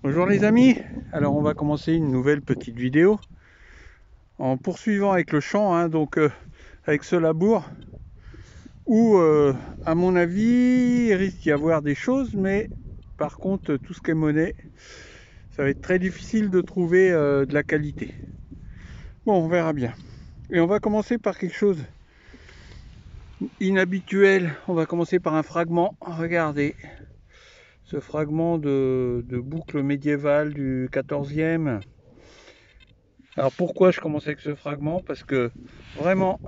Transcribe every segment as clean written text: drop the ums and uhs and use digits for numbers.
Bonjour les amis, alors on va commencer une nouvelle petite vidéo en poursuivant avec le champ, avec ce labour où à mon avis il risque d'y avoir des choses, mais par contre tout ce qui est monnaie, ça va être très difficile de trouver de la qualité. Bon, on verra bien. Et on va commencer par quelque chose inhabituel, on va commencer par un fragment. Regardez ce fragment de boucle médiévale du 14e. Alors pourquoi je commence avec ce fragment? Parce que vraiment,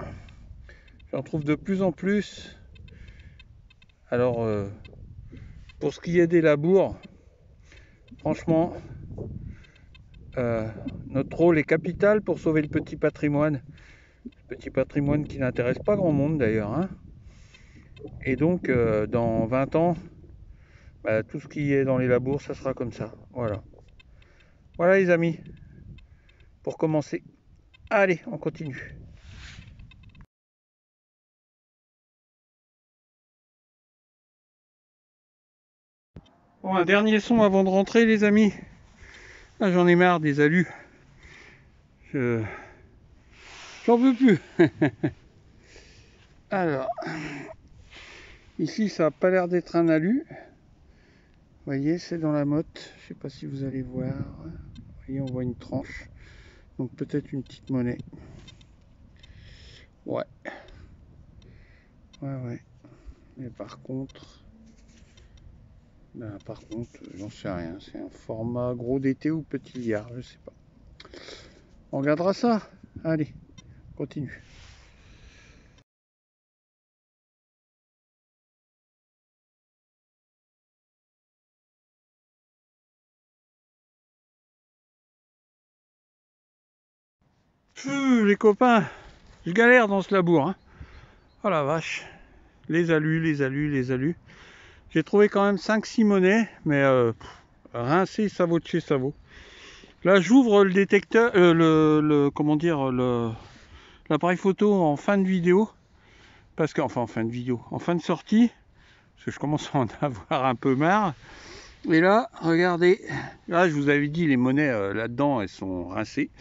j'en trouve de plus en plus. Alors, pour ce qui est des labours, franchement, notre rôle est capital pour sauver le petit patrimoine. Petit patrimoine qui n'intéresse pas grand monde d'ailleurs, hein. Et donc, dans 20 ans, tout ce qui est dans les labours, ça sera comme ça. Voilà. Voilà les amis, pour commencer. Allez, on continue. Bon, un dernier son avant de rentrer les amis. Ah, j'en ai marre des alus. J'en veux plus. Alors, ici ça n'a pas l'air d'être un alu. Vous voyez, c'est dans la motte. Je sais pas si vous allez voir. Vous voyez, on voit une tranche. Donc peut-être une petite monnaie. Ouais. Ouais. Mais par contre, j'en sais rien. C'est un format gros d'été ou petit liard, je sais pas. On regardera ça. Allez, continue. Les copains, je galère dans ce labour, hein. Oh la vache. Les alus. J'ai trouvé quand même 5-6 monnaies, mais rincé, ça vaut de chez ça vaut. Là, j'ouvre le détecteur, l'appareil photo en fin de vidéo, en fin de sortie, parce que je commence à en avoir un peu marre. Et là, regardez, là, je vous avais dit, les monnaies là-dedans, elles sont rincées.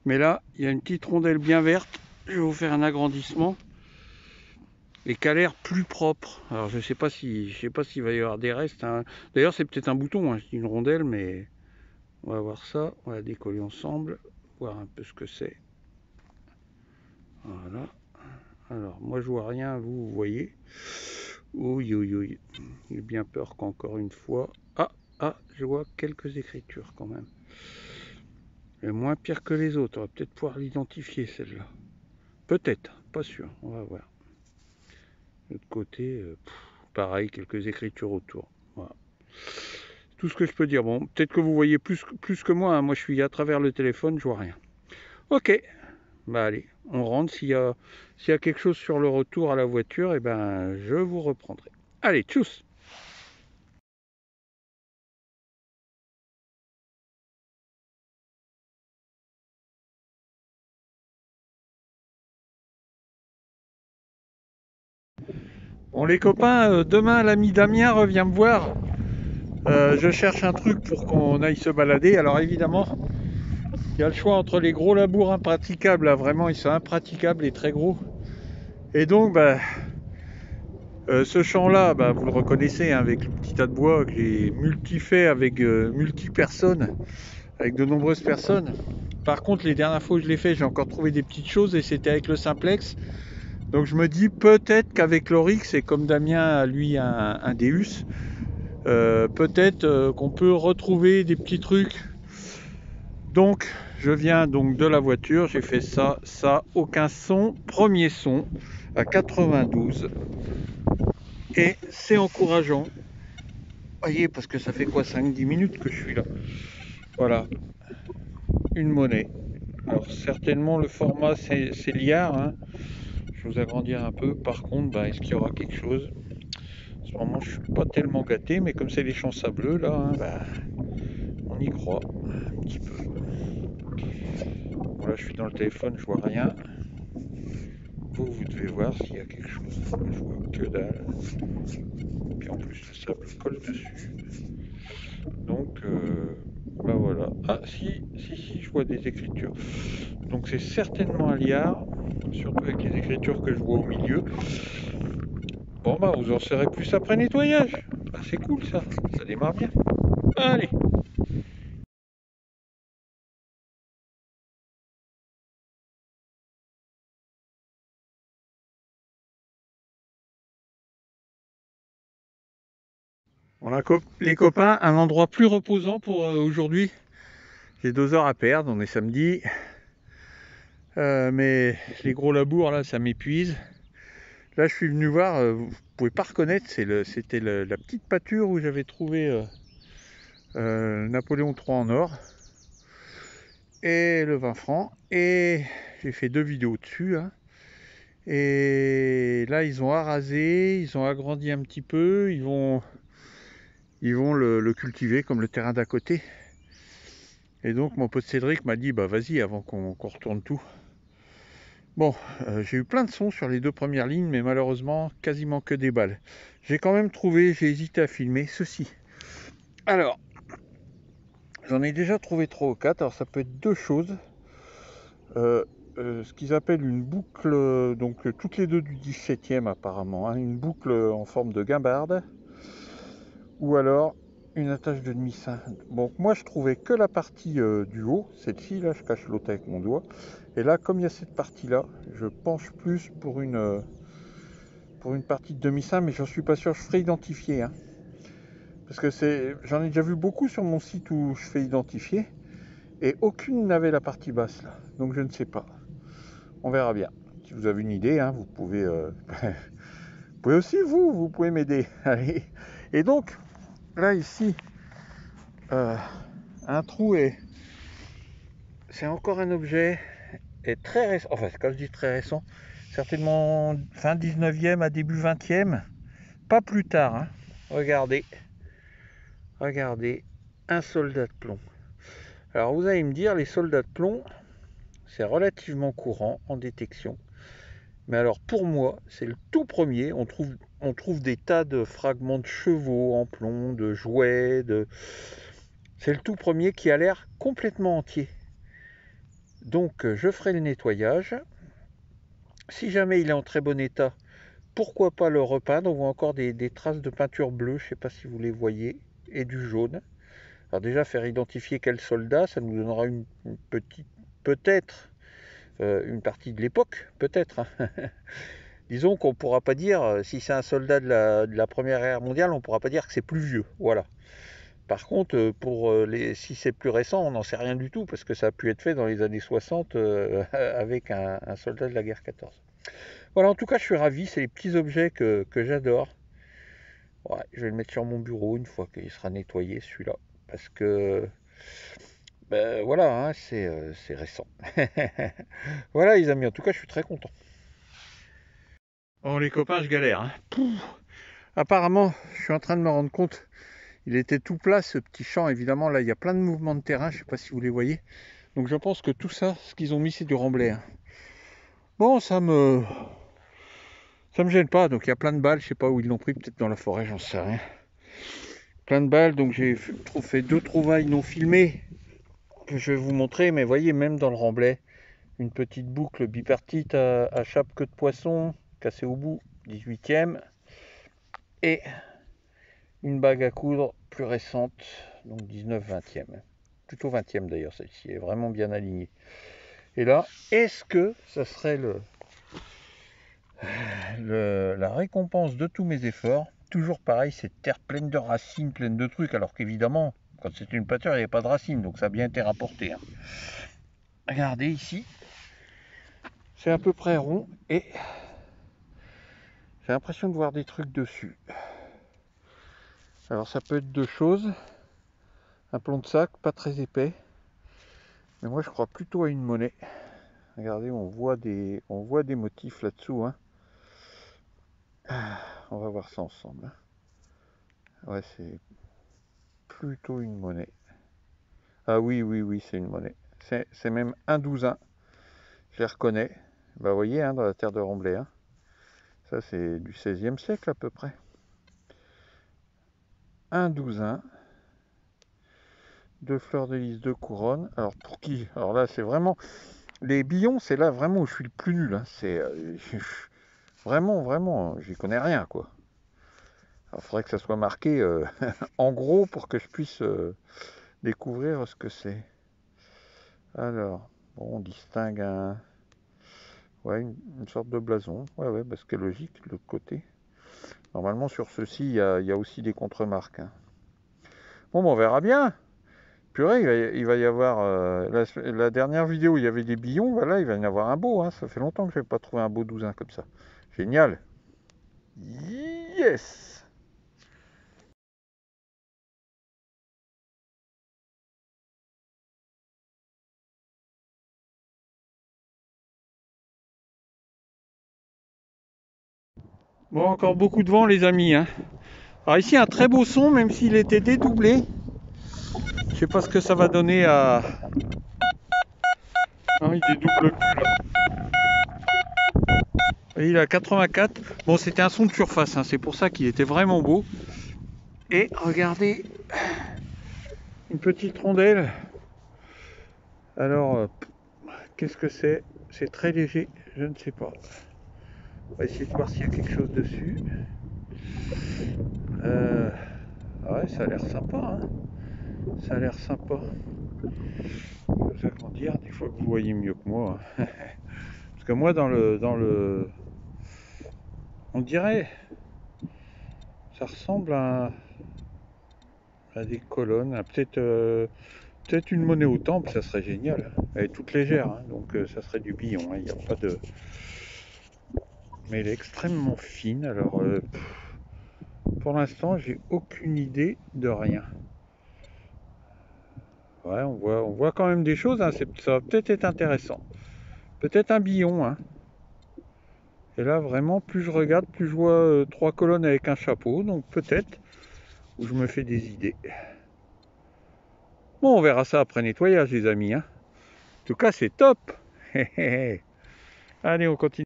Mais là, il y a une petite rondelle bien verte. Je vais vous faire un agrandissement. Et qui a l'air plus propre. Alors je sais pas s'il va y avoir des restes, hein. D'ailleurs c'est peut-être un bouton, hein, une rondelle, mais on va voir ça. On va décoller ensemble, voir un peu ce que c'est. Voilà. Alors moi je vois rien, vous voyez. Oui. J'ai bien peur qu'encore une fois. Je vois quelques écritures quand même. Et moins pire que les autres. On va peut-être pouvoir l'identifier celle-là. Peut-être, pas sûr. On va voir. De l'autre côté, pareil, quelques écritures autour. Voilà. Tout ce que je peux dire. Bon, peut-être que vous voyez plus que moi, hein. Moi, je suis à travers le téléphone, je vois rien. Ok. Allez, on rentre. S'il y a quelque chose sur le retour à la voiture, je vous reprendrai. Allez, tchuss. Bon, les copains, demain, l'ami Damien revient me voir. Je cherche un truc pour qu'on aille se balader. Alors, évidemment, il y a le choix entre les gros labours impraticables. Là, vraiment, ils sont impraticables et très gros. Et donc, ce champ-là, vous le reconnaissez, hein, avec le petit tas de bois que j'ai multi-fait avec multi-personnes, avec de nombreuses personnes. Par contre, les dernières fois que je l'ai fait, j'ai encore trouvé des petites choses et c'était avec le simplex. Donc je me dis peut-être qu'avec l'Oryx, et comme Damien a lui un Deus, peut-être qu'on peut retrouver des petits trucs. Donc je viens donc de la voiture, j'ai fait ça, aucun son, premier son à 92. Et c'est encourageant. Voyez, parce que ça fait quoi, 5-10 minutes que je suis là. Voilà, une monnaie. Alors certainement le format c'est liard, hein. Je vais vous agrandir un peu. Par contre, est-ce qu'il y aura quelque chose? En ce moment je suis pas tellement gâté, mais comme c'est les champs sableux là, hein, on y croit un petit peu. Voilà, je suis dans le téléphone, je vois rien. Vous devez voir s'il y a quelque chose. Je vois que dalle. Puis en plus le sable colle dessus. Donc, bah voilà. Ah, si, je vois des écritures. Donc c'est certainement un liard, surtout avec les écritures que je vois au milieu. Bon, bah vous en saurez plus après nettoyage. Ah, c'est cool ça démarre bien. Allez. Voilà, les copains, un endroit plus reposant pour aujourd'hui. J'ai 2 heures à perdre, on est samedi. Mais les gros labours là, ça m'épuise. Là, je suis venu voir, vous pouvez pas reconnaître, c'était la petite pâture où j'avais trouvé Napoléon III en or et le 20 francs. Et j'ai fait 2 vidéos dessus. Hein. Et là, ils ont arasé, ils ont agrandi un petit peu, ils vont le cultiver comme le terrain d'à côté. Et donc, mon pote Cédric m'a dit, bah vas-y, avant qu'on retourne tout. Bon, j'ai eu plein de sons sur les 2 premières lignes, mais malheureusement, quasiment que des balles. J'ai quand même trouvé, j'ai hésité à filmer ceci. Alors, j'en ai déjà trouvé 3 ou 4, alors ça peut être 2 choses. Ce qu'ils appellent une boucle, donc toutes les 2 du 17e apparemment, hein, une boucle en forme de guimbarde, ou alors une attache de demi-sein. Bon, moi je trouvais que la partie du haut, celle-ci, là je cache l'autre avec mon doigt, et là comme il y a cette partie-là, je penche plus pour une partie de demi-sein, mais j'en suis pas sûr, je ferai identifier. Hein. Parce que j'en ai déjà vu beaucoup sur mon site où je fais identifier, et aucune n'avait la partie basse là, donc je ne sais pas. On verra bien. Si vous avez une idée, hein, vous pouvez vous pouvez aussi vous pouvez m'aider. Allez. Et donc là ici, un trou c'est encore un objet est très récent. Enfin, quand je dis très récent, certainement fin 19e à début 20e, pas plus tard. Hein. Regardez, un soldat de plomb. Alors vous allez me dire, les soldats de plomb, c'est relativement courant en détection. Mais alors pour moi, c'est le tout premier. On trouve des tas de fragments de chevaux en plomb, de jouets. C'est le tout premier qui a l'air complètement entier. Donc je ferai le nettoyage. Si jamais il est en très bon état, pourquoi pas le repeindre. On voit encore des traces de peinture bleue, je ne sais pas si vous les voyez, et du jaune. Alors déjà faire identifier quel soldat, ça nous donnera une petite, peut-être, une partie de l'époque, peut-être. Hein. Disons qu'on ne pourra pas dire, si c'est un soldat de la Première Guerre mondiale, on ne pourra pas dire que c'est plus vieux. Voilà. Par contre, si c'est plus récent, on n'en sait rien du tout, parce que ça a pu être fait dans les années 60 avec un soldat de la guerre 14. Voilà, en tout cas, je suis ravi. C'est les petits objets que j'adore. Ouais, je vais le mettre sur mon bureau une fois qu'il sera nettoyé, celui-là. Parce que, ben, voilà, hein, c'est récent. Voilà, les amis, en tout cas, je suis très content. Bon, les copains, je galère. Hein. Apparemment, je suis en train de me rendre compte, il était tout plat ce petit champ. Évidemment, là, il y a plein de mouvements de terrain. Je ne sais pas si vous les voyez. Donc, je pense que tout ça, ce qu'ils ont mis, c'est du remblai. Hein. Bon, ça me gêne pas. Donc, il y a plein de balles. Je sais pas où ils l'ont pris. Peut-être dans la forêt, j'en sais rien. Plein de balles. Donc, j'ai fait 2 trouvailles non filmées que je vais vous montrer. Mais voyez, même dans le remblai, une petite boucle bipartite à chape queue de poisson, cassée au bout, 18e. Et une bague à coudre plus récente, donc 19-20e. Plutôt 20e d'ailleurs, celle-ci est vraiment bien alignée. Et là, est-ce que ça serait la récompense de tous mes efforts? Toujours pareil, cette terre pleine de racines, pleine de trucs, alors qu'évidemment, quand c'est une pâture, il n'y avait pas de racines, donc ça a bien été rapporté. Hein. Regardez ici, c'est à peu près rond et j'ai l'impression de voir des trucs dessus. Alors ça peut être 2 choses. Un plomb de sac, pas très épais. Mais moi je crois plutôt à une monnaie. Regardez, on voit des motifs là-dessous. Hein. On va voir ça ensemble. Ouais, c'est plutôt une monnaie. Ah oui, c'est une monnaie. C'est même un 12-1. Je les reconnais. Bah vous voyez, hein, dans la terre de Remblai. Hein. Ça c'est du 16e siècle à peu près. Un 12-1. 2 fleurs de lys, 2 couronnes. Alors pour qui? Alors là c'est vraiment... Les billons, c'est là vraiment où je suis le plus nul. Hein. C'est vraiment, j'y connais rien quoi. Alors il faudrait que ça soit marqué en gros pour que je puisse découvrir ce que c'est. Alors, bon, on distingue ouais, une sorte de blason. Ouais, parce que logique, de l'autre côté. Normalement, sur ceci, il y a aussi des contre-marques. Hein. Bon, on verra bien. Purée, il va y avoir... la dernière vidéo, il y avait des billons. Voilà, il va y en avoir un beau. Hein. Ça fait longtemps que je n'ai pas trouvé un beau douzain comme ça. Génial. Yes! Bon, encore beaucoup de vent, les amis. Hein. Alors ici, un très beau son, même s'il était dédoublé. Je sais pas ce que ça va donner à... Ah, il dédouble plus là. Et il est à 84. Bon, c'était un son de surface, hein. C'est pour ça qu'il était vraiment beau. Et regardez, une petite rondelle. Alors, qu'est-ce que c'est? C'est très léger, je ne sais pas. On va essayer de voir s'il y a quelque chose dessus. Ouais, ça a l'air sympa, hein. Ça a l'air sympa. Je vais agrandir des fois que vous voyez mieux que moi. Hein. Parce que moi, dans le... On dirait... Ça ressemble à des colonnes. Peut-être une monnaie au temple, ça serait génial. Elle est toute légère, hein, donc ça serait du billon. Il n'y a pas de... Mais elle est extrêmement fine. Alors, pour l'instant, j'ai aucune idée de rien. Ouais, on voit quand même des choses. Hein, ça va peut-être être intéressant. Peut-être un billon. Hein. Et là, vraiment, plus je regarde, plus je vois 3 colonnes avec un chapeau. Donc peut-être où je me fais des idées. Bon, on verra ça après nettoyage, les amis. Hein. En tout cas, c'est top. Allez, on continue.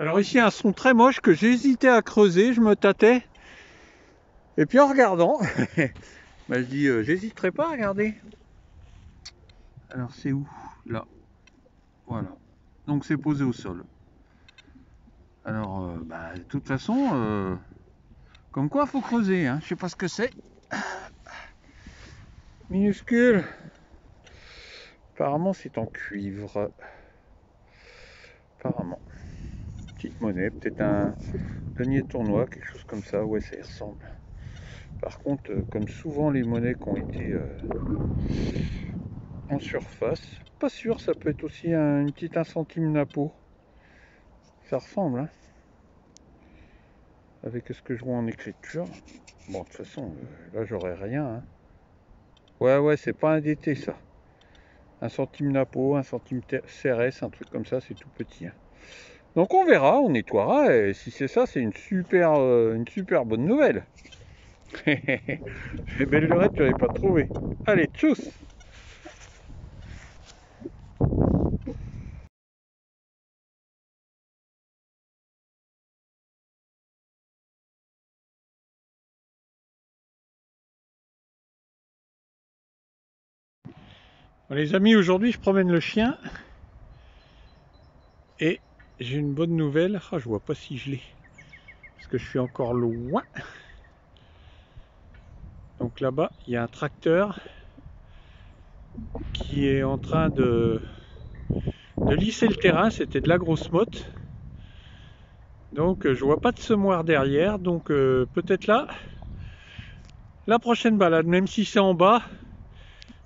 Alors ici, un son très moche que j'hésitais à creuser, je me tâtais. Et puis en regardant, bah, je dis, j'hésiterai pas à regarder. Alors c'est où? Là. Voilà. Donc c'est posé au sol. Alors, de toute façon, comme quoi faut creuser. Hein. Je sais pas ce que c'est. Minuscule. Apparemment c'est en cuivre. Apparemment. Petite monnaie, peut-être un denier de tournoi, quelque chose comme ça. Ouais, ça y ressemble. Par contre, comme souvent les monnaies qui ont été en surface, pas sûr, ça peut être aussi une petite 1 centime Napo. Ça ressemble, hein, avec ce que je vois en écriture. Bon, de toute façon, là j'aurais rien. Hein. Ouais, c'est pas un DT ça. 1 centime Napo, 1 centime CRS, un truc comme ça, c'est tout petit. Hein. Donc on verra, on nettoiera, et si c'est ça, c'est une super bonne nouvelle. Belle lurette, tu l'avais pas trouvé. Allez, tchuss! Bon, les amis, aujourd'hui je promène le chien et j'ai une bonne nouvelle. Ah, je vois pas si je l'ai parce que je suis encore loin. Donc là-bas, il y a un tracteur qui est en train de lisser le terrain. C'était de la grosse motte. Donc je vois pas de semoir derrière. Donc peut-être là, la prochaine balade, même si c'est en bas.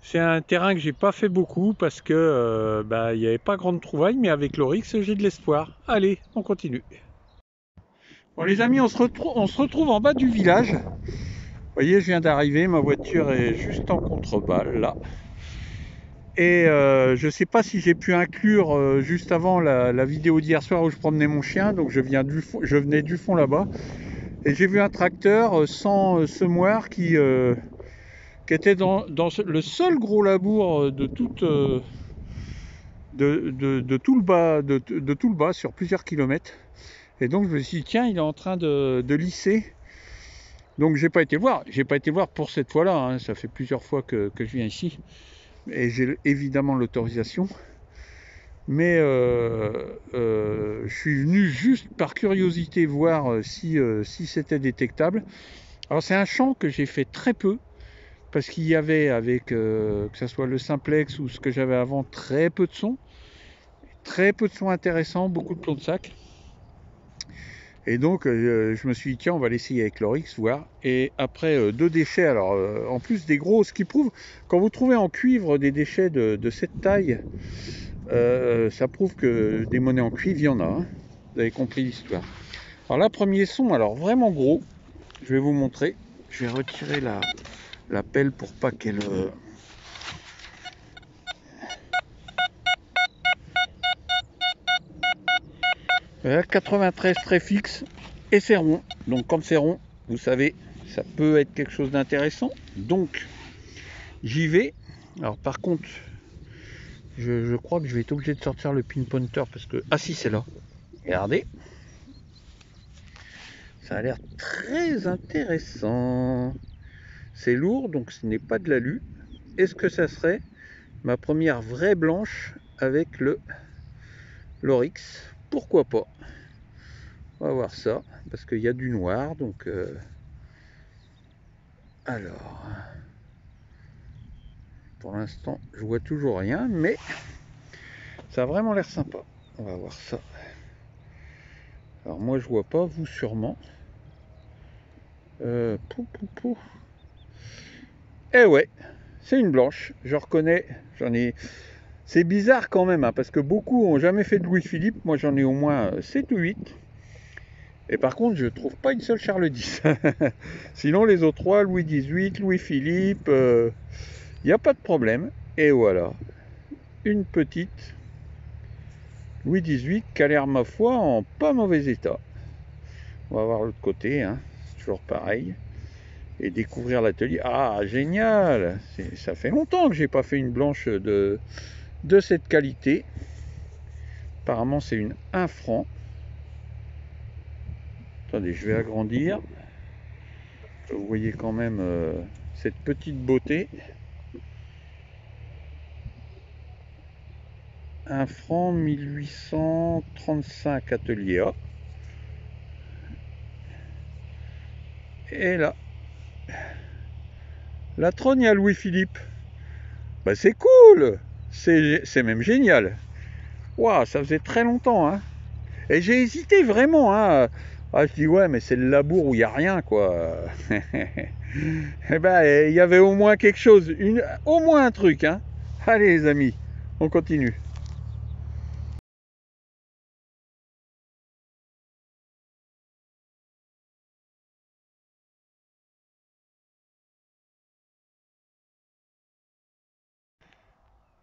C'est un terrain que j'ai pas fait beaucoup parce que il n'y avait pas grande trouvaille, mais avec l'Oryx j'ai de l'espoir. Allez, on continue. Bon les amis, on se retrouve en bas du village. Vous voyez, je viens d'arriver, ma voiture est juste en contrebas là. Et je sais pas si j'ai pu inclure juste avant la vidéo d'hier soir où je promenais mon chien, donc je venais du fond là-bas. Et j'ai vu un tracteur sans semoir qui était dans le seul gros labour de toute de tout le bas, de tout le bas sur plusieurs kilomètres. Et donc je me suis dit, tiens, il est en train de lisser. Donc j'ai pas été voir. J'ai pas été voir pour cette fois-là, hein. Ça fait plusieurs fois que je viens ici. Et j'ai évidemment l'autorisation. Mais je suis venu juste par curiosité voir si c'était détectable. Alors c'est un champ que j'ai fait très peu. Parce qu'il y avait avec, que ce soit le simplex ou ce que j'avais avant, très peu de sons. Très peu de sons intéressants, beaucoup de plombs de sac. Et donc je me suis dit tiens on va l'essayer avec l'Oryx voir. Et après 2 déchets, alors en plus des gros, ce qui prouve, quand vous trouvez en cuivre des déchets de cette taille, ça prouve que des monnaies en cuivre il y en a, hein. Vous avez compris l'histoire. Alors là premier son, alors vraiment gros, je vais vous montrer. Je vais retirer la pelle pour pas qu'elle... 93 très fixe et c'est rond. Donc quand c'est rond, vous savez, ça peut être quelque chose d'intéressant. Donc j'y vais. Alors par contre, je crois que je vais être obligé de sortir le pinpointer parce que... Ah si, c'est là. Regardez. Ça a l'air très intéressant. C'est lourd, donc ce n'est pas de l'alu. Est-ce que ça serait ma première vraie blanche avec l'Oryx? Pourquoi pas? On va voir ça, parce qu'il y a du noir, donc... Alors... Pour l'instant, je vois toujours rien, mais ça a vraiment l'air sympa. On va voir ça. Alors moi, je vois pas, vous sûrement. Eh ouais, c'est une blanche. Je reconnais, j'en ai... C'est bizarre quand même, hein, parce que beaucoup ont jamais fait de Louis-Philippe. Moi, j'en ai au moins 7 ou 8. Et par contre, je trouve pas une seule Charles X. Sinon, les autres 3, Louis XVIII, Louis-Philippe, il n'y a pas de problème. Et voilà, une petite Louis XVIII qui a l'air, ma foi, en pas mauvais état. On va voir l'autre côté, hein. C'est toujours pareil. Et découvrir l'atelier. Ah, génial! Ça fait longtemps que j'ai pas fait une blanche de cette qualité. Apparemment, c'est une 1 franc. Attendez, je vais agrandir. Vous voyez quand même cette petite beauté. 1 franc 1835 atelier A. Et là, la trogne à Louis-Philippe. Bah c'est cool! C'est même génial. Waouh, ça faisait très longtemps, hein. Et j'ai hésité vraiment, hein. Ah, je dis ouais, mais c'est le labour où il n'y a rien, quoi. Eh ben, il y avait au moins quelque chose, au moins un truc, hein. Allez, les amis, on continue.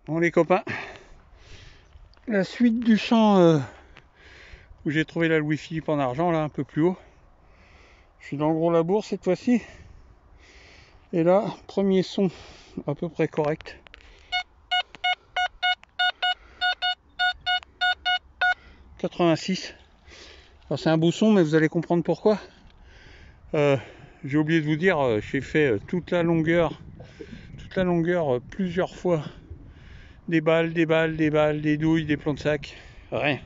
Bon, les copains, la suite du champ où j'ai trouvé la Louis-Philippe en argent, là, un peu plus haut. Je suis dans le gros labour cette fois-ci. Et là, premier son à peu près correct. « 86. Alors c'est un beau son, mais vous allez comprendre pourquoi. J'ai oublié de vous dire, j'ai fait toute la longueur plusieurs fois. Des balles, des douilles, des plans de sac. Rien.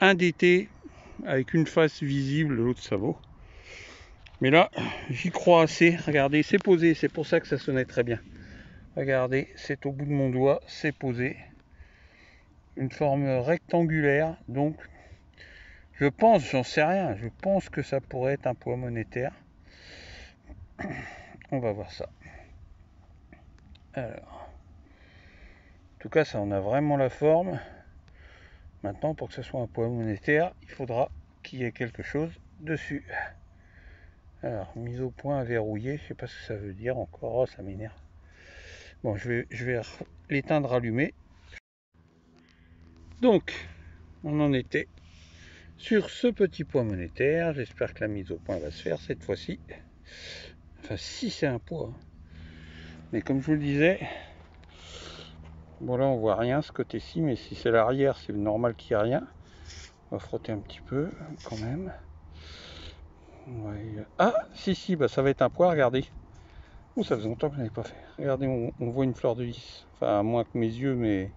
Un d'été avec une face visible, l'autre ça vaut. Mais là, j'y crois assez. Regardez, c'est posé. C'est pour ça que ça sonnait très bien. Regardez, c'est au bout de mon doigt, c'est posé. Une forme rectangulaire. Donc, je pense, j'en sais rien, je pense que ça pourrait être un poids monétaire. On va voir ça. Alors, en tout cas, ça en a vraiment la forme. Maintenant, pour que ce soit un poids monétaire, il faudra qu'il y ait quelque chose dessus. Alors, mise au point verrouillée, je sais pas ce que ça veut dire encore, oh, ça m'énerve. Bon, je vais l'éteindre allumé. Donc, on en était sur ce petit poids monétaire. J'espère que la mise au point va se faire cette fois-ci. Enfin, si c'est un poids. Mais comme je vous le disais, Bon là on voit rien ce côté-ci, mais si c'est l'arrière, c'est normal qu'il n'y ait rien. On va frotter un petit peu quand même. Ouais. Ah si, bah ça va être un pois, regardez. Oh, ça faisait longtemps que je n'avais pas fait. Regardez, on voit une fleur de lys. Enfin, à moins que mes yeux m'aient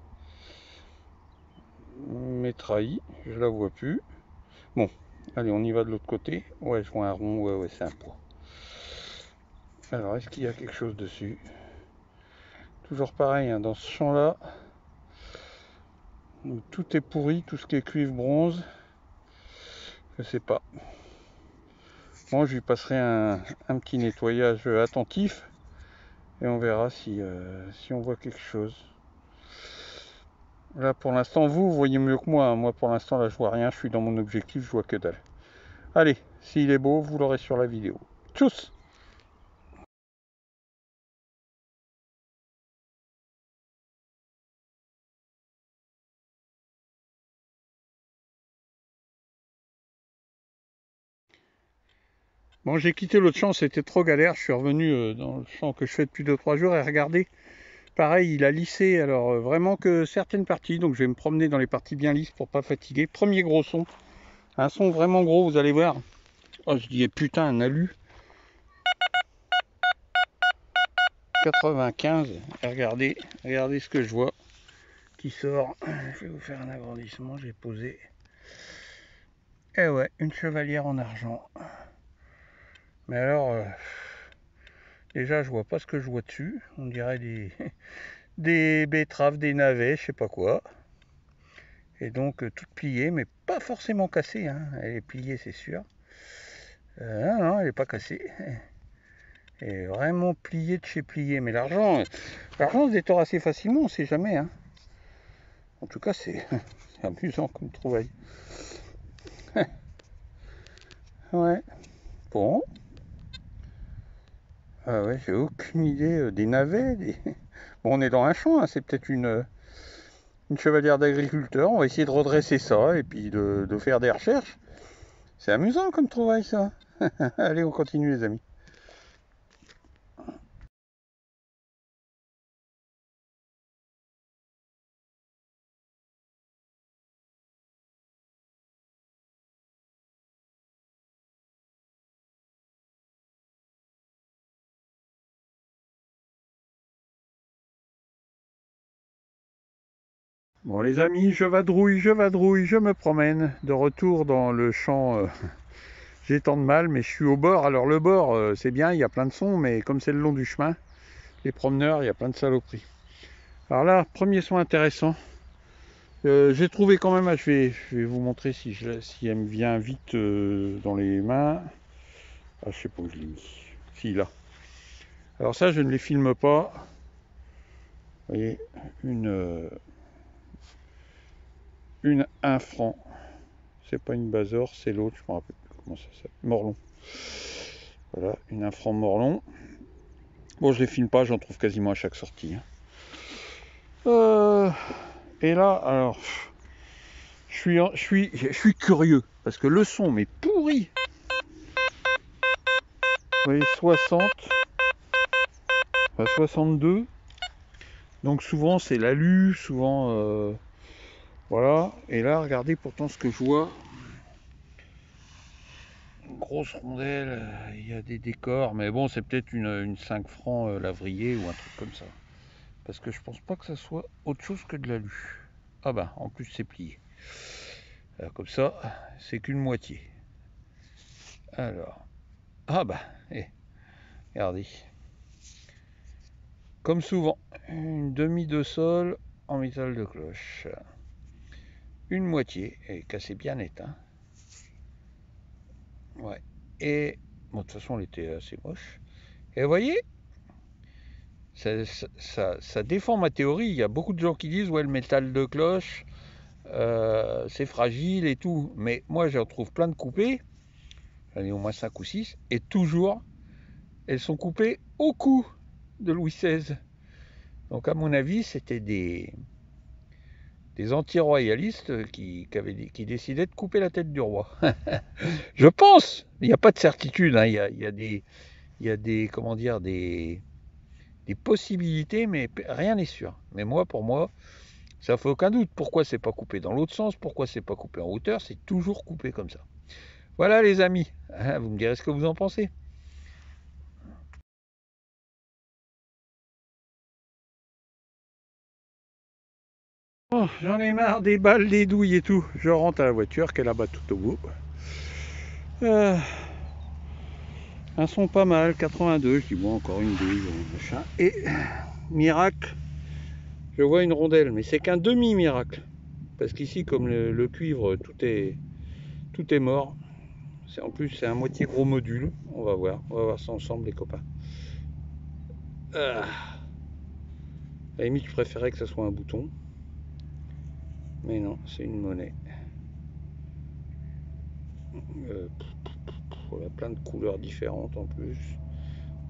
trahi. Je la vois plus. Bon, allez, on y va de l'autre côté. Ouais, je vois un rond. Ouais, c'est un pois. Alors, est-ce qu'il y a quelque chose dessus? Toujours pareil, hein, dans ce champ-là, tout est pourri, tout ce qui est cuivre bronze. Je sais pas. Bon, je lui passerai un petit nettoyage attentif. Et on verra si on voit quelque chose. Là pour l'instant vous voyez mieux que moi. Moi pour l'instant là je vois rien, je suis dans mon objectif, je vois que dalle. Allez, s'il est beau, vous l'aurez sur la vidéo. Tchuss! Bon, j'ai quitté l'autre champ, c'était trop galère. Je suis revenu dans le champ que je fais depuis 2-3 jours et regardez, pareil, il a lissé alors vraiment que certaines parties. Donc je vais me promener dans les parties bien lisses pour pas fatiguer. Premier gros son, un son vraiment gros, vous allez voir. Oh, je dis putain, un alu. 95, et regardez ce que je vois qui sort. Je vais vous faire un agrandissement, j'ai posé. Eh ouais, une chevalière en argent. Mais alors, déjà je vois pas ce que je vois dessus. On dirait des betteraves, des navets, je sais pas quoi. Et donc toute pliée, mais pas forcément cassée. Hein. Elle est pliée, c'est sûr. Non, elle est pas cassée. Elle est vraiment pliée de chez pliée. Mais l'argent se détord assez facilement, on sait jamais. Hein. En tout cas, c'est amusant comme trouvaille. Ouais. Bon. Ah ouais, j'ai aucune idée des navets. Bon, on est dans un champ, hein, c'est peut-être une chevalière d'agriculteur. On va essayer de redresser ça et puis de faire des recherches. C'est amusant comme trouvaille ça. Allez, on continue les amis. Bon les amis, je vadrouille, je me promène. De retour dans le champ, j'ai tant de mal, mais je suis au bord. Alors le bord, c'est bien, il y a plein de sons, mais comme c'est le long du chemin, les promeneurs, il y a plein de saloperies. Alors là, premier son intéressant. J'ai trouvé quand même, je vais vous montrer si elle me vient vite dans les mains. Ah, je sais pas où je l'ai mis. Si, là. Alors ça, je ne les filme pas. Vous voyez, une 1 franc. C'est pas une Bazor, c'est l'autre, je me rappelle plus comment ça s'appelle. Morlon. Voilà, une 1 franc Morlon. Bon, je les filme pas, j'en trouve quasiment à chaque sortie. Et là, alors, je suis curieux parce que le son m'est pourri. Vous voyez, 60, enfin 62. Donc souvent c'est l'alu, souvent voilà. Et là, regardez pourtant ce que je vois. Une grosse rondelle, il y a des décors, mais bon, c'est peut-être une 5 francs lavrier ou un truc comme ça. Parce que je pense pas que ça soit autre chose que de l'alu. Ah bah, en plus c'est plié. Alors, comme ça, c'est qu'une moitié. Alors, ah bah, regardez. Comme souvent, une demi de sol en métal de cloche. Une moitié, et cassée bien nette. Hein. Ouais. Et, bon, de toute façon, elle était assez moche. Et vous voyez, ça défend ma théorie. Il y a beaucoup de gens qui disent, ouais, le métal de cloche, c'est fragile et tout. Mais moi, j'en trouve plein de coupées. J'en ai au moins 5 ou 6. Et toujours, elles sont coupées au cou de Louis XVI. Donc, à mon avis, c'était des anti-royalistes qui décidaient de couper la tête du roi. Je pense. Il n'y a pas de certitude. Hein. Il y a des comment dire, des des possibilités, mais rien n'est sûr. Mais moi, pour moi, ça fait aucun doute. Pourquoi c'est pas coupé dans l'autre sens? Pourquoi c'est pas coupé en hauteur? C'est toujours coupé comme ça. Voilà les amis, vous me direz ce que vous en pensez. Oh, j'en ai marre des balles, des douilles et tout. Je rentre à la voiture qui est là-bas tout au bout. Un son pas mal, 82, je dis bon encore une douille, machin. Et miracle, je vois une rondelle, mais c'est qu'un demi-miracle. Parce qu'ici, comme le cuivre, tout est mort. En plus, c'est un moitié gros module. On va voir ça ensemble les copains. À la limite, je préférais que ce soit un bouton. Mais non, c'est une monnaie. Il y a plein de couleurs différentes en plus.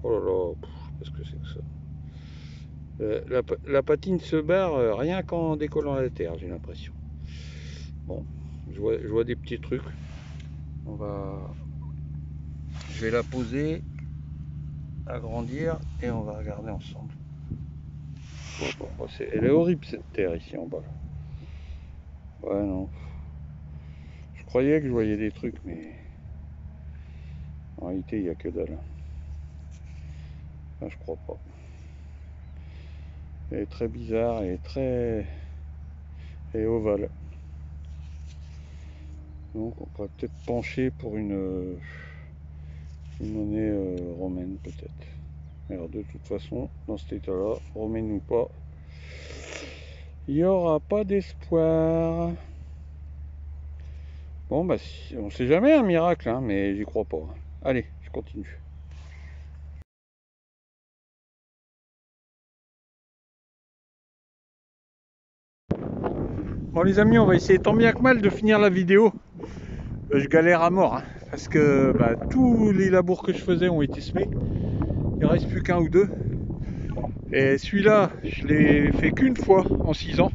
Oh là là, qu'est-ce que c'est que ça? La patine se barre rien qu'en décollant la terre, j'ai l'impression. Bon, je vois des petits trucs. Je vais la poser, agrandir et on va regarder ensemble. Bon, elle est horrible cette terre ici en bas. Ouais, non. Je croyais que je voyais des trucs, mais en réalité, il n'y a que dalle. Enfin, je crois pas. Elle est très bizarre, elle est ovale. Donc, on pourrait peut-être pencher pour une monnaie romaine, peut-être. Alors, de toute façon, dans cet état-là, romaine ou pas, il n'y aura pas d'espoir. Bon, bah, on sait jamais un miracle, hein, mais j'y crois pas. Allez, je continue. Bon les amis, on va essayer tant bien que mal de finir la vidéo. Je galère à mort, hein, parce que tous les labours que je faisais ont été semés. Il ne reste plus qu'un ou deux. Et celui-là, je l'ai fait qu'une fois en 6 ans.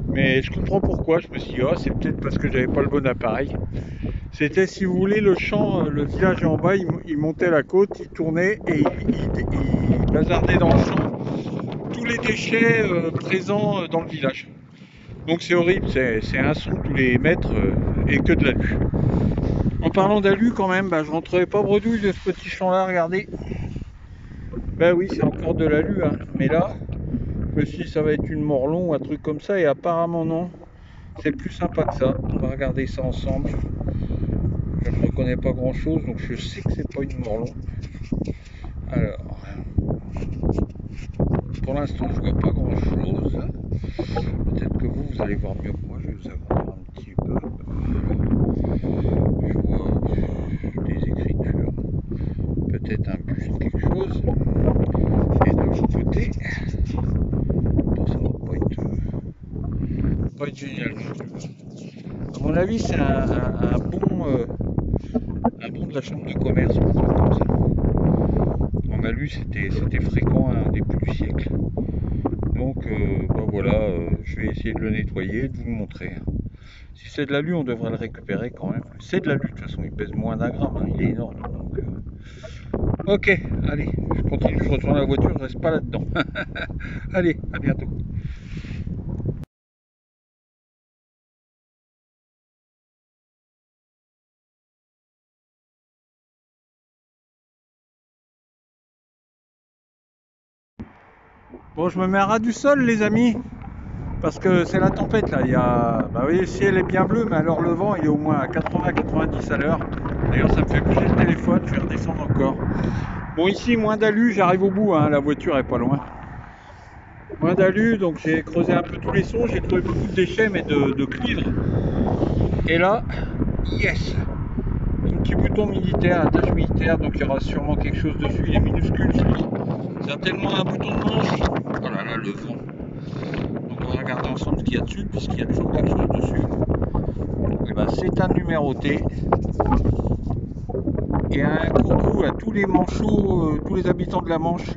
Mais je comprends pourquoi. Je me suis dit, oh, c'est peut-être parce que j'avais pas le bon appareil. C'était, si vous voulez, le champ, le village en bas, il montait la côte, il tournait et il bazardait dans le champ tous les déchets présents dans le village. Donc c'est horrible, c'est un son tous les mètres et que de l'alu. En parlant d'alu quand même, je rentrerai pas bredouille de ce petit champ là, regardez. Ben oui, c'est encore de l'alu, hein. Mais là, je me suis dit ça va être une morlon ou un truc comme ça et apparemment non. C'est plus sympa que ça. On va regarder ça ensemble. Je ne reconnais pas grand chose, donc je sais que c'est pas une morlon. Alors, pour l'instant je vois pas grand chose. Peut-être que vous allez voir mieux que moi, je vais vous agrandir un petit peu. Je vois des écritures, peut-être un buste, quelque chose. Et de l'autre côté, bon, ça va pas être génial non plus. À mon avis, c'est un bon de la chambre de commerce, un truc comme ça. En alu, c'était fréquent à un début du siècle. Donc, voilà, je vais essayer de le nettoyer et de vous le montrer. Si c'est de l'alu, on devrait le récupérer quand même. C'est de l'alu, de toute façon, il pèse moins d'un gramme, hein, il est énorme. Donc, ok, allez, je continue, je retourne à la voiture, je reste pas là-dedans. Allez, à bientôt. Bon, je me mets à ras du sol, les amis, parce que c'est la tempête là. Vous voyez, le ciel est bien bleu, mais alors le vent il est au moins à 80-90 à l'heure. D'ailleurs, ça me fait bouger le téléphone, je vais redescendre encore. Bon, ici, moins d'alu, j'arrive au bout, hein, la voiture est pas loin. Moins d'alu, donc j'ai creusé un peu tous les sons, j'ai trouvé beaucoup de déchets, mais de cuivre. Et là, yes! Un petit bouton militaire, attache militaire, donc il y aura sûrement quelque chose dessus, il est minuscule celui-ci. Certainement un bouton de manche. Oh là là, le vent. Donc on va regarder ensemble ce qu'il y a dessus, puisqu'il y a toujours quelque chose dessus. Et c'est un numéroté. Et un coucou à tous les manchots, tous les habitants de la Manche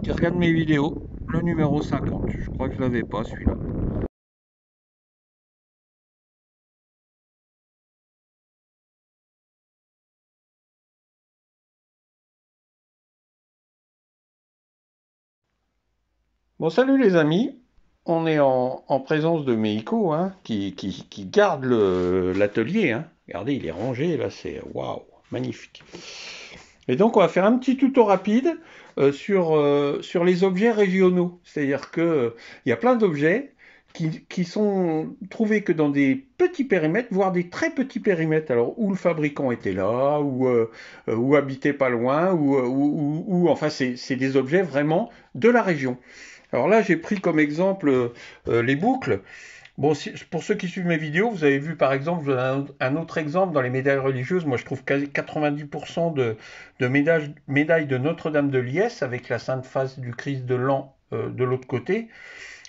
qui regardent mes vidéos. Le numéro 50, je crois que je l'avais pas celui-là. Bon, salut les amis, on est en présence de Meiko, hein, qui garde l'atelier, hein. Regardez, il est rangé, là, c'est waouh, magnifique. Et donc, on va faire un petit tuto rapide sur les objets régionaux. C'est-à-dire que il y a plein d'objets qui sont trouvés que dans des petits périmètres, voire des très petits périmètres. Alors, où le fabricant était là, ou habitait pas loin, enfin, c'est des objets vraiment de la région. Alors là, j'ai pris comme exemple les boucles. Bon, pour ceux qui suivent mes vidéos, vous avez vu par exemple un autre exemple dans les médailles religieuses. Moi, je trouve quasi 90% de médailles de Notre-Dame de Liesse avec la Sainte Face du Christ de l'An de l'autre côté.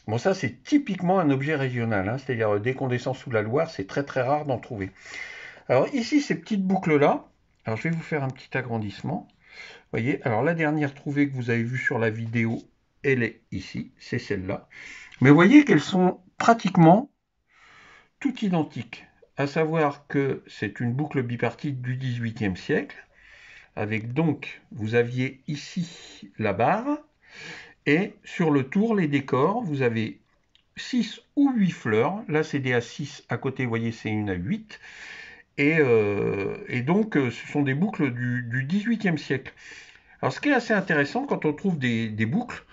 Bon, ça, c'est typiquement un objet régional, hein, c'est-à-dire dès qu'on descend sous la Loire, c'est très très rare d'en trouver. Alors ici, ces petites boucles-là, alors je vais vous faire un petit agrandissement. Vous voyez, alors la dernière trouvée que vous avez vue sur la vidéo, elle est ici, c'est celle-là. Mais vous voyez qu'elles sont pratiquement toutes identiques. À savoir que c'est une boucle bipartite du XVIIIe siècle, avec donc, vous aviez ici la barre, et sur le tour, les décors, vous avez 6 ou 8 fleurs. Là, c'est des A6, à côté, vous voyez, c'est une A8. Et donc, ce sont des boucles du XVIIIe siècle. Alors, ce qui est assez intéressant, quand on trouve des boucles,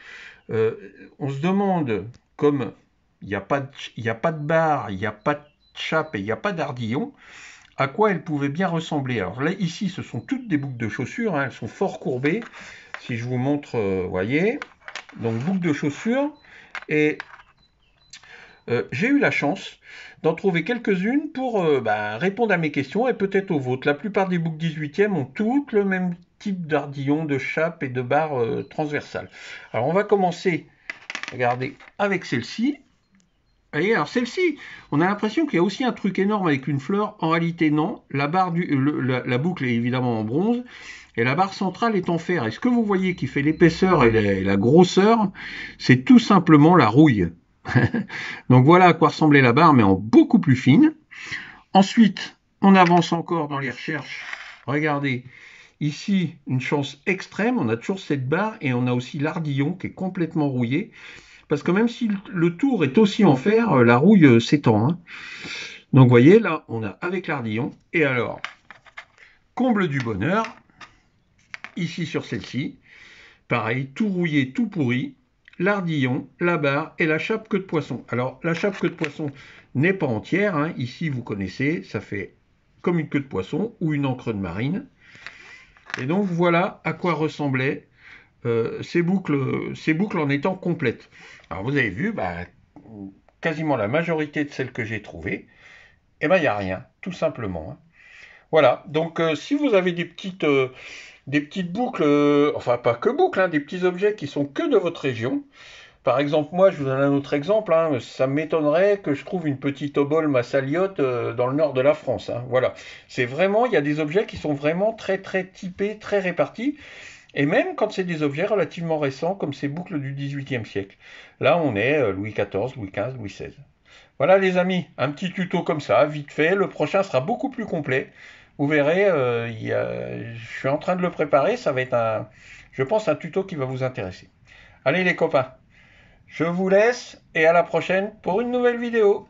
on se demande, comme il n'y a pas de barre, il n'y a pas de chape et il n'y a pas d'ardillon, à quoi elles pouvaient bien ressembler. Alors là, ici, ce sont toutes des boucles de chaussures, hein, elles sont fort courbées. Si je vous montre, vous voyez, donc boucles de chaussures. Et j'ai eu la chance d'en trouver quelques-unes pour répondre à mes questions et peut-être aux vôtres. La plupart des boucles 18e ont toutes le même type d'ardillon, de chape et de barre transversale. Alors on va commencer, regardez, avec celle-ci. Vous voyez, alors celle-ci, on a l'impression qu'il y a aussi un truc énorme avec une fleur. En réalité, non. La boucle est évidemment en bronze et la barre centrale est en fer. Et ce que vous voyez qui fait l'épaisseur et la grosseur, c'est tout simplement la rouille. Donc voilà à quoi ressemblait la barre, mais en beaucoup plus fine. Ensuite, on avance encore dans les recherches. Regardez, ici, une chance extrême, on a toujours cette barre et on a aussi l'ardillon qui est complètement rouillé. Parce que même si le tour est aussi en fer, la rouille s'étend, hein. Donc vous voyez, là, on a avec l'ardillon. Et alors, comble du bonheur, ici sur celle-ci, pareil, tout rouillé, tout pourri, l'ardillon, la barre et la chape queue de poisson. Alors, la chape queue de poisson n'est pas entière, hein. Ici, vous connaissez, ça fait comme une queue de poisson ou une encre de marine. Et donc, voilà à quoi ressemblaient ces boucles en étant complètes. Alors, vous avez vu, quasiment la majorité de celles que j'ai trouvées, il n'y a rien, tout simplement, hein. Voilà, donc si vous avez des petites boucles, enfin pas que boucles, hein, des petits objets qui sont que de votre région. Par exemple, moi, je vous donne un autre exemple, hein, ça m'étonnerait que je trouve une petite obole massaliote dans le nord de la France, hein, voilà. C'est vraiment, il y a des objets qui sont vraiment très très typés, très répartis, et même quand c'est des objets relativement récents, comme ces boucles du XVIIIe siècle. Là, on est Louis XIV, Louis XV, Louis XVI. Voilà les amis, un petit tuto comme ça, vite fait. Le prochain sera beaucoup plus complet. Vous verrez, je suis en train de le préparer. Ça va être je pense, un tuto qui va vous intéresser. Allez les copains, je vous laisse et à la prochaine pour une nouvelle vidéo.